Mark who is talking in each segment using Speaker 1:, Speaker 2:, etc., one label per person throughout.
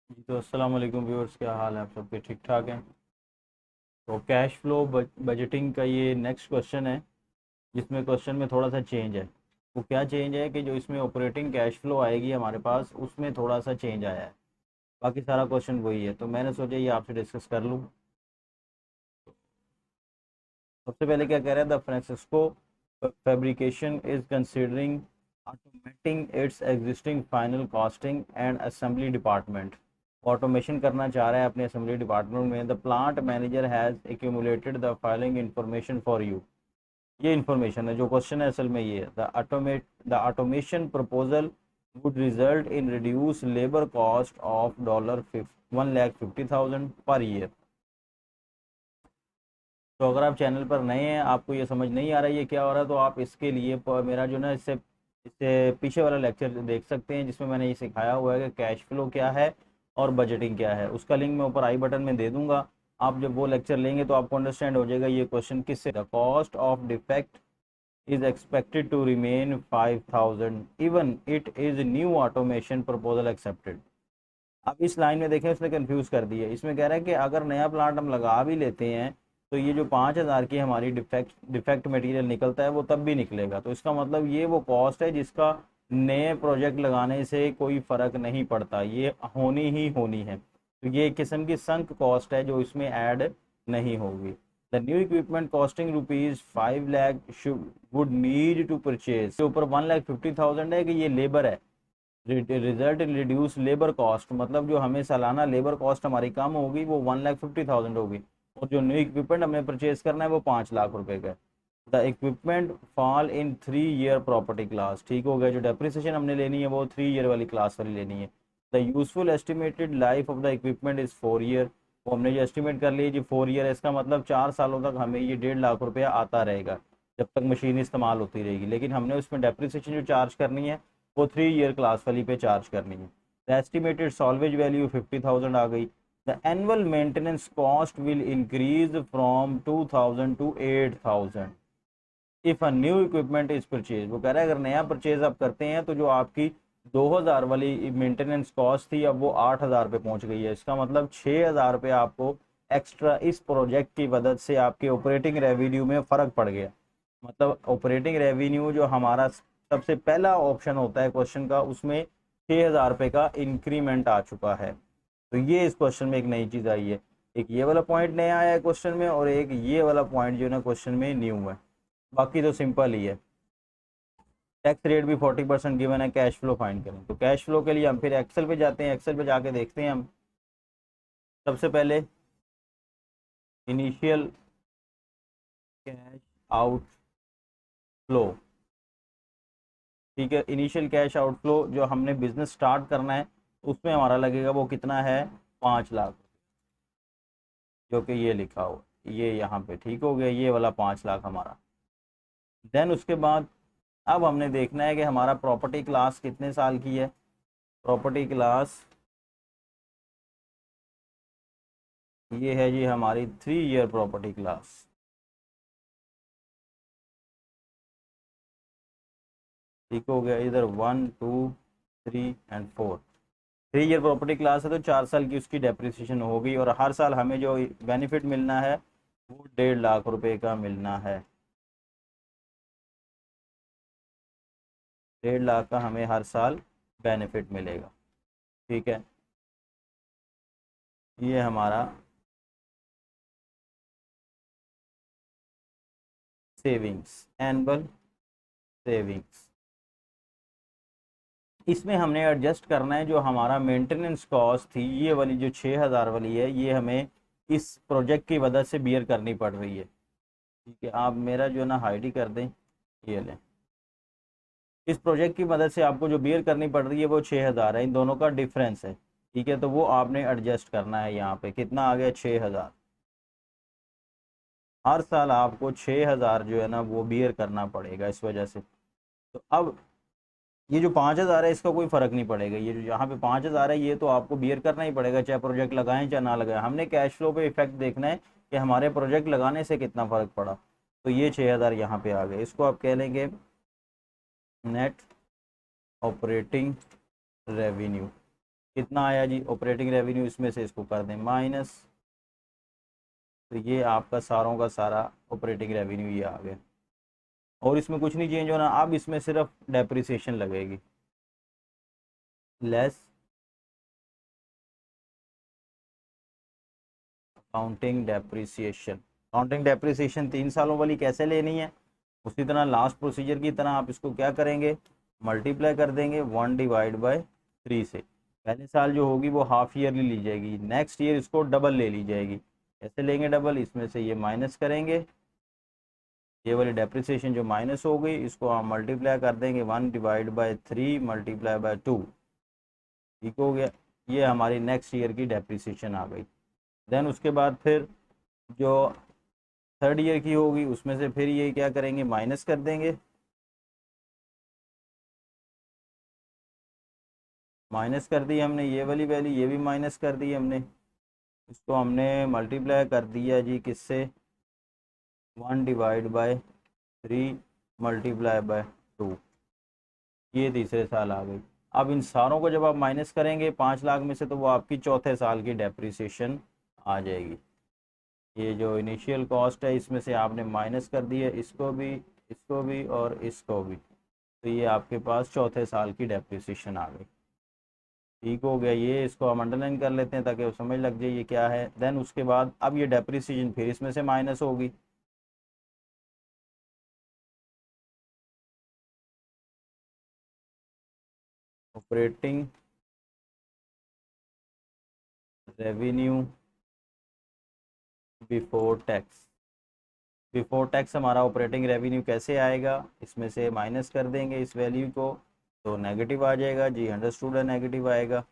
Speaker 1: जी तो अस्सलाम वालेकुम व्यूअर्स, क्या हाल है आप सबके? ठीक ठाक हैं? तो कैश फ्लो बजटिंग का ये नेक्स्ट क्वेश्चन है, जिसमें क्वेश्चन में थोड़ा सा चेंज है। वो क्या चेंज है कि जो इसमें ऑपरेटिंग कैश फ्लो आएगी हमारे पास, उसमें थोड़ा सा चेंज आया है। बाकी सारा क्वेश्चन वही है, तो मैंने सोचा ये आपसे डिस्कस कर लूँ। सबसे पहले क्या कह रहा है, the Francisco fabrication is considering automating it's existing final costing and assembly department. Automation करना चाह रहा है अपने असेंबली डिपार्टमेंट में। The plant manager has accumulated the following information for you. ये इंफॉर्मेशन है, जो क्वेश्चन है असल में ये है। The automation proposal would result in reduced labor cost of $1,50,000 per year. तो अगर आप चैनल पर नए हैं, आपको ये समझ नहीं आ रहा है ये क्या हो रहा है, तो आप इसके लिए मेरा जो ना इससे इससे पीछे वाला लेक्चर देख सकते हैं, जिसमें मैंने ये सिखाया हुआ है कि कैश फ्लो क्या है और बजटिंग क्या है। उसका लिंक मैं ऊपर आई बटन में दे दूंगा। आप जब वो लेक्चर लेंगे तो आपको अंडरस्टैंड हो जाएगा ये क्वेश्चन किससे। The cost of defect is expected to remain 5,000 even it is new automation proposal accepted। अब इस लाइन में देखें, उसने कंफ्यूज कर दिया। इसमें कह रहा है कि अगर नया प्लांट हम लगा भी लेते हैं तो ये जो 5,000 की हमारी डिफेक्ट मटेरियल निकलता है वो तब भी निकलेगा। तो इसका मतलब ये वो कॉस्ट है जिसका नए प्रोजेक्ट लगाने से कोई फर्क नहीं पड़ता, ये होनी ही होनी है। तो ये एक किस्म की संक कॉस्ट है जो इसमें ऐड नहीं होगी। The new equipment costing ₹5 lakh would need to purchase. के ऊपर 1,50,000 है कि ये लेबर है। Result in reduce labour cost, मतलब जो हमें सालाना लेबर कॉस्ट हमारी कम होगी वो 1,50,000 होगी। और जो न्यू इक्विपमेंट हमें परचेज करना है वो 5 लाख रुपए का है। The equipment fall in 3 year property class. ठीक हो गया, जो डेप्रिसिएशन हमने लेनी है वो 3 ईयर वाली क्लास वाली लेनी है। The useful estimated life of the equipment is 4 year. वो हमने जो एस्टिमेट कर ली जी 4 ईयर है, इसका मतलब 4 सालों तक हमें ये 1.5 लाख रुपया आता रहेगा जब तक मशीन इस्तेमाल होती रहेगी। लेकिन हमने उसमें डेप्रिसिएशन जो चार्ज करनी है वो 3 ईयर क्लास वाली पे चार्ज करनी है। द एस्टिमेटेड सॉल्वेज वैल्यू 50,000 आ गई। The annual maintenance cost will increase from 2,000 to 8,000 if a new equipment is purchase. वो कह रहा है अगर नया परचेज आप करते हैं तो जो आपकी 2,000 वाली मेंटेनेंस कॉस्ट थी अब वो 8,000 पे पहुंच गई है। इसका मतलब 6,000 रुपये आपको एक्स्ट्रा इस प्रोजेक्ट की मदद से आपके ऑपरेटिंग रेवेन्यू में फर्क पड़ गया। मतलब ऑपरेटिंग रेवेन्यू जो हमारा सबसे पहला ऑप्शन होता है क्वेश्चन का, उसमें 6,000 रुपये का इंक्रीमेंट आ चुका है। तो ये इस क्वेश्चन में एक नई चीज आई है। एक ये वाला पॉइंट नया आया है क्वेश्चन में, और एक ये वाला पॉइंट जो है ना क्वेश्चन में न्यू है। बाकी तो सिंपल ही है। टैक्स रेट भी 40% गिवन है। कैश फ्लो फाइंड करें, तो कैश फ्लो के लिए हम फिर एक्सेल पे जाते हैं। एक्सेल पे जाके देखते हैं हम सबसे पहले इनिशियल कैश आउट फ्लो। ठीक है, इनिशियल कैश आउटफ्लो जो हमने बिजनेस स्टार्ट करना है उसमें हमारा लगेगा वो कितना है, 5 लाख, जो कि ये लिखा हो ये यहाँ पे। ठीक हो गया, ये वाला 5 लाख हमारा। देन उसके बाद अब हमने देखना है कि हमारा प्रॉपर्टी क्लास कितने साल की है। प्रॉपर्टी क्लास ये है जी हमारी 3 ईयर प्रॉपर्टी क्लास। ठीक हो गया, इधर 1, 2, 3 एंड 4। 3 ईयर प्रॉपर्टी क्लास है तो 4 साल की उसकी डेप्रिसिएशन होगी, और हर साल हमें जो बेनिफिट मिलना है वो 1.5 लाख रुपए का मिलना है। 1.5 लाख का हमें हर साल बेनिफिट मिलेगा। ठीक है, ये हमारा सेविंग्स, एनुअल सेविंग्स। इसमें हमने एडजस्ट करना है जो हमारा मेंटेनेंस कॉस्ट थी, ये वाली जो 6,000 वाली है, ये हमें इस प्रोजेक्ट की वजह से बियर करनी पड़ रही है। ठीक है, आप मेरा जो ना हाइड ही कर दें, ये लें। इस प्रोजेक्ट की मदद से आपको जो बियर करनी पड़ रही है वो 6,000 है, इन दोनों का डिफरेंस है। ठीक है, तो वो आपने एडजस्ट करना है। यहाँ पे कितना आ गया, 6,000। हर साल आपको 6,000 जो है ना वो बियर करना पड़ेगा इस वजह से। तो अब ये जो 5,000 है इसका कोई फर्क नहीं पड़ेगा। ये जो यहाँ पे 5,000 है ये तो आपको बियर करना ही पड़ेगा, चाहे प्रोजेक्ट लगाएं चाहे ना लगाएं। हमने कैश फ्लो पे इफेक्ट देखना है कि हमारे प्रोजेक्ट लगाने से कितना फर्क पड़ा। तो ये 6,000 यहाँ पे आ गए। इसको आप कह लेंगे नेट ऑपरेटिंग रेवेन्यू। कितना आया जी ऑपरेटिंग रेवेन्यू, इसमें से इसको कर दें माइनस, तो ये आपका सारों का सारा ऑपरेटिंग रेवेन्यू ये आ गया। और इसमें कुछ नहीं चेंज होना, अब इसमें सिर्फ डेप्रिसिएशन लगेगी, less counting depreciation. Counting depreciation 3 सालों वाली कैसे लेनी है, उसी तरह लास्ट प्रोसीजर की तरह आप इसको क्या करेंगे, मल्टीप्लाई कर देंगे 1/3 से। पहले साल जो होगी वो हाफ ईयरली ली जाएगी, नेक्स्ट ईयर इसको डबल ले ली जाएगी। कैसे लेंगे डबल, इसमें से ये माइनस करेंगे, ये वाली डेप्रिसिएशन जो माइनस हो गई इसको हम मल्टीप्लाई कर देंगे 1/3 मल्टीप्लाई बाय 2, ठीक हो गया। ये हमारी नेक्स्ट ईयर की डेप्रिसिएशन आ गई। देन उसके बाद फिर जो थर्ड ईयर की होगी उसमें से फिर ये क्या करेंगे, माइनस कर देंगे, माइनस कर दी हमने ये वाली वैल्यू, ये भी माइनस कर दी हमने, इसको हमने मल्टीप्लाई कर दिया जी किससे, 1/3 मल्टीप्लाई बाय 2, ये तीसरे साल आ गई। अब इन सारों को जब आप माइनस करेंगे 5 लाख में से, तो वो आपकी चौथे साल की डेप्रिसिएशन आ जाएगी। ये जो इनिशियल कॉस्ट है इसमें से आपने माइनस कर दिया इसको भी और इसको भी, तो ये आपके पास चौथे साल की डेप्रिसिएशन आ गई। ठीक हो गया, ये इसको हम अंडरलाइन कर लेते हैं ताकि वो समझ लग जाए ये क्या है। देन उसके बाद अब ये डेप्रिसिएशन फिर इसमें से माइनस होगी, operating revenue before tax. Before tax हमारा ऑपरेटिंग रेवेन्यू कैसे आएगा, इसमें से माइनस कर देंगे इस वैल्यू को, तो नेगेटिव आ जाएगा जी, अंडरस्टूड है, नेगेटिव आएगा।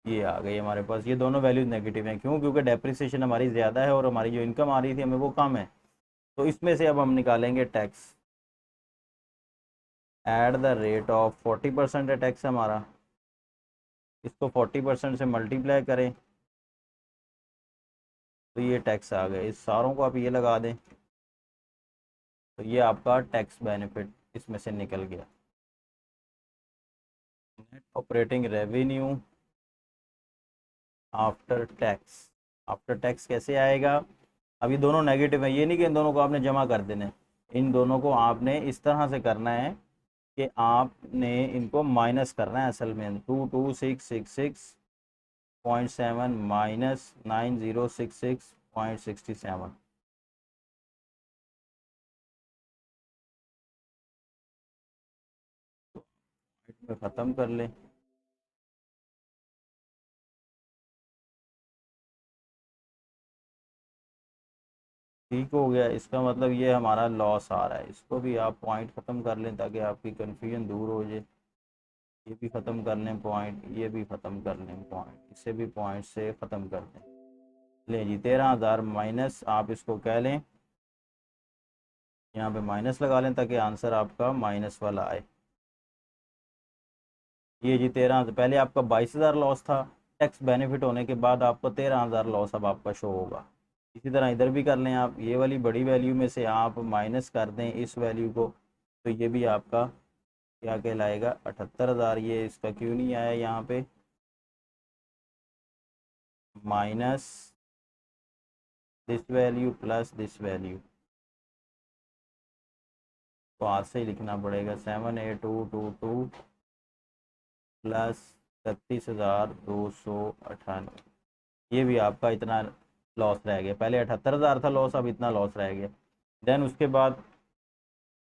Speaker 1: ये आ गई हमारे पास, ये दोनों वैल्यूज नेगेटिव हैं, क्यों, क्योंकि डेप्रिसिएशन हमारी ज़्यादा है और हमारी जो इनकम आ रही थी हमें वो कम है। तो इसमें से अब हम निकालेंगे tax, at the rate of 40% है टैक्स हमारा, इसको 40% से मल्टीप्लाई करें, तो ये टैक्स आ गए। इस सारों को आप ये लगा दें, तो ये आपका टैक्स बेनिफिट इसमें से निकल गया। Net operating revenue after tax, after tax कैसे आएगा, अब ये दोनों नेगेटिव है, ये नहीं कि इन दोनों को आपने जमा कर देना, इन दोनों को आपने इस तरह से करना है कि आपने इनको माइनस करना है। असल में 22666.7 माइनस 9066.67, में ख़त्म कर लें। ठीक हो गया, इसका मतलब ये हमारा लॉस आ रहा है, इसको भी आप पॉइंट ख़त्म कर लें ताकि आपकी कन्फ्यूजन दूर हो जाए। ये भी ख़त्म कर लें पॉइंट, ये भी ख़त्म कर लें पॉइंट, इसे भी पॉइंट से ख़त्म कर दें। लें जी 13,000 माइनस, आप इसको कह लें, यहाँ पे माइनस लगा लें ताकि आंसर आपका माइनस वाला आए। ये जी 13,000, पहले आपका 22,000 लॉस था, टैक्स बेनिफिट होने के बाद आपको 13,000 लॉस अब आपका शो होगा। इसी तरह इधर भी कर लें आप, ये वाली बड़ी वैल्यू में से आप माइनस कर दें इस वैल्यू को, तो ये भी आपका क्या कहलाएगा 78,000। ये इसका क्यों नहीं आया यहाँ पे, minus this value plus this value, तो आज से ही लिखना पड़ेगा 78222 प्लस 36,298, ये भी आपका इतना लॉस रह गया। पहले 78,000 था लॉस, अब इतना लॉस रह गया। देन उसके बाद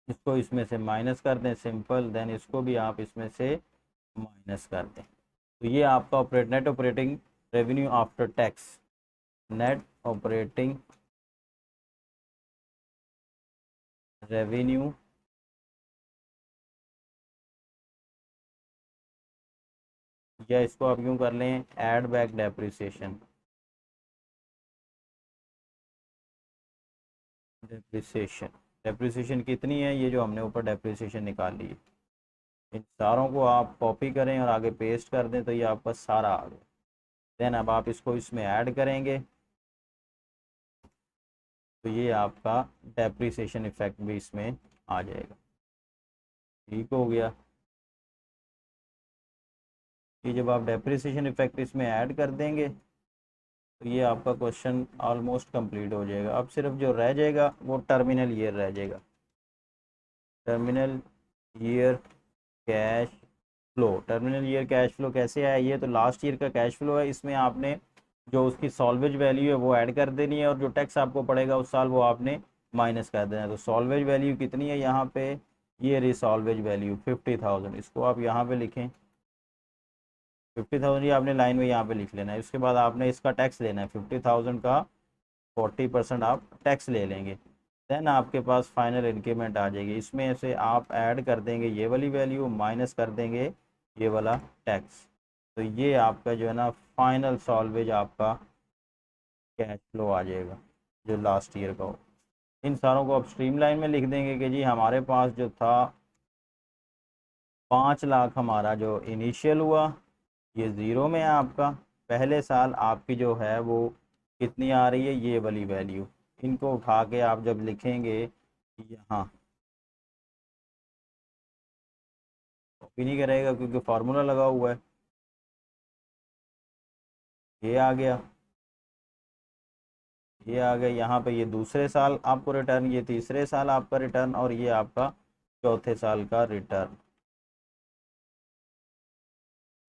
Speaker 1: इसको इसमें से माइनस कर दें सिंपल, देन इसको भी आप इसमें से माइनस कर दें, तो ये आपका net operating revenue after tax, net operating revenue या इसको आप यूँ कर लें add back depreciation, depreciation depreciation कितनी है, ये जो हमने ऊपर डेप्रिसिएशन निकाल ली है, इन सारों को आप कॉपी करें और आगे पेस्ट कर दें, तो ये आपका सारा आ गया। देन अब आप इसको इसमें ऐड करेंगे, तो ये आपका डेप्रिसिएशन इफेक्ट भी इसमें आ जाएगा। ठीक हो गया। ये जब आप डेप्रिसिएशन इफेक्ट इसमें ऐड कर देंगे तो ये आपका क्वेश्चन ऑलमोस्ट कंप्लीट हो जाएगा। अब सिर्फ जो रह जाएगा वो टर्मिनल ईयर रह जाएगा। Terminal year cash flow, terminal year cash flow कैसे आया, ये तो लास्ट ईयर का कैश फ्लो है। इसमें आपने जो उसकी सॉल्वेज वैल्यू है वो ऐड कर देनी है और जो टैक्स आपको पड़ेगा उस साल वो आपने माइनस कर देना है। तो सॉल्वेज वैल्यू कितनी है यहाँ पे, ये रही सॉल्वेज वैल्यू 50,000। इसको आप यहाँ पे लिखें 50,000, ये आपने लाइन में यहाँ पे लिख लेना है। उसके बाद आपने इसका टैक्स लेना है 50,000 का 40% आप टैक्स ले लेंगे। देन आपके पास फाइनल इंक्रीमेंट आ जाएगी। इसमें से आप ऐड कर देंगे ये वाली वैल्यू, माइनस कर देंगे ये वाला टैक्स। तो ये आपका जो है ना फाइनल सॉल्वेज आपका कैश फ्लो आ जाएगा जो लास्ट ईयर का हो। इन सारों को आप स्ट्रीमलाइन में लिख देंगे कि जी हमारे पास जो था 5 लाख हमारा जो इनिशियल हुआ ये ज़ीरो में है आपका। पहले साल आपकी जो है वो कितनी आ रही है, ये वाली वैल्यू। इनको उठा के आप जब लिखेंगे यहाँ, कॉपी नहीं करेगा क्योंकि फार्मूला लगा हुआ है। ये आ गया, ये आ गया यहाँ पे, ये दूसरे साल आपको रिटर्न, ये तीसरे साल आपका रिटर्न और ये आपका चौथे साल का रिटर्न,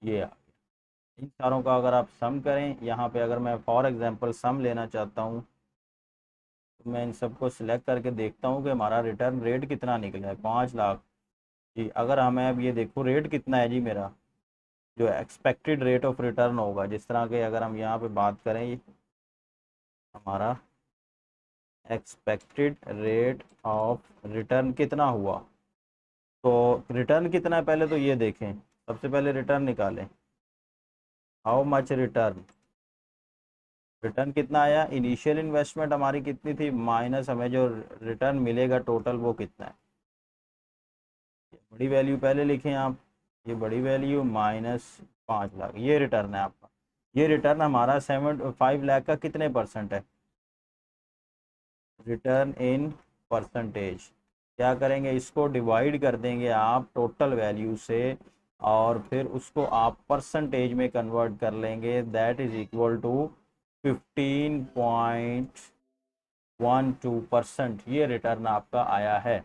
Speaker 1: ये आ गया। इन सारों का अगर आप सम करें यहाँ पे, अगर मैं फॉर एग्जांपल सम लेना चाहता हूँ तो मैं इन सबको सिलेक्ट करके देखता हूँ कि हमारा रिटर्न रेट कितना निकला है, 5 लाख जी। अगर हमें अब ये देखो रेट कितना है जी मेरा, जो एक्सपेक्टेड रेट ऑफ रिटर्न होगा, जिस तरह के अगर हम यहाँ पे बात करें, ये हमारा एक्सपेक्टेड रेट ऑफ रिटर्न कितना हुआ, तो रिटर्न कितना है पहले तो ये देखें। सबसे पहले रिटर्न निकालें, हाउ मच रिटर्न, रिटर्न कितना आया, इनिशियल इन्वेस्टमेंट हमारी कितनी थी माइनस हमें जो रिटर्न मिलेगा टोटल वो कितना है। बड़ी वैल्यू पहले लिखें आप, ये बड़ी वैल्यू माइनस 5 लाख, ये रिटर्न है आपका। ये रिटर्न हमारा 5 लाख का कितने परसेंट है, रिटर्न इन परसेंटेज। क्या करेंगे, इसको डिवाइड कर देंगे आप टोटल वैल्यू से और फिर उसको आप परसेंटेज में कन्वर्ट कर लेंगे। That is equal to 15.12%। ये रिटर्न आपका आया है,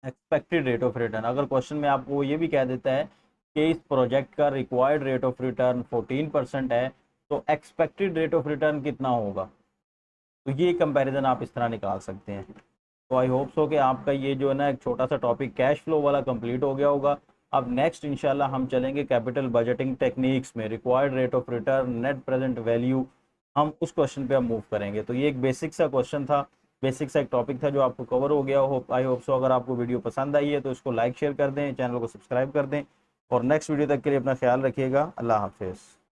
Speaker 1: एक्सपेक्टेड रेट ऑफ रिटर्न। अगर क्वेश्चन में आपको ये भी कह देता है कि इस प्रोजेक्ट का रिक्वायर्ड रेट ऑफ रिटर्न 14% है तो एक्सपेक्टेड रेट ऑफ रिटर्न कितना होगा, तो ये कंपैरिजन आप इस तरह निकाल सकते हैं। तो आई होप सो कि आपका ये जो है ना एक छोटा सा टॉपिक कैश फ्लो वाला कंप्लीट हो गया होगा। अब नेक्स्ट इंशाल्लाह हम चलेंगे कैपिटल बजटिंग टेक्निक्स में, required rate of return, net present value, हम उस क्वेश्चन पे हम मूव करेंगे। तो ये एक बेसिक सा क्वेश्चन था, बेसिक सा एक टॉपिक था जो आपको कवर हो गया हो। आई होप सो अगर आपको वीडियो पसंद आई है तो इसको लाइक शेयर कर दें, चैनल को सब्सक्राइब कर दें और नेक्स्ट वीडियो तक के लिए अपना ख्याल रखिएगा। अल्लाह हाफिज़।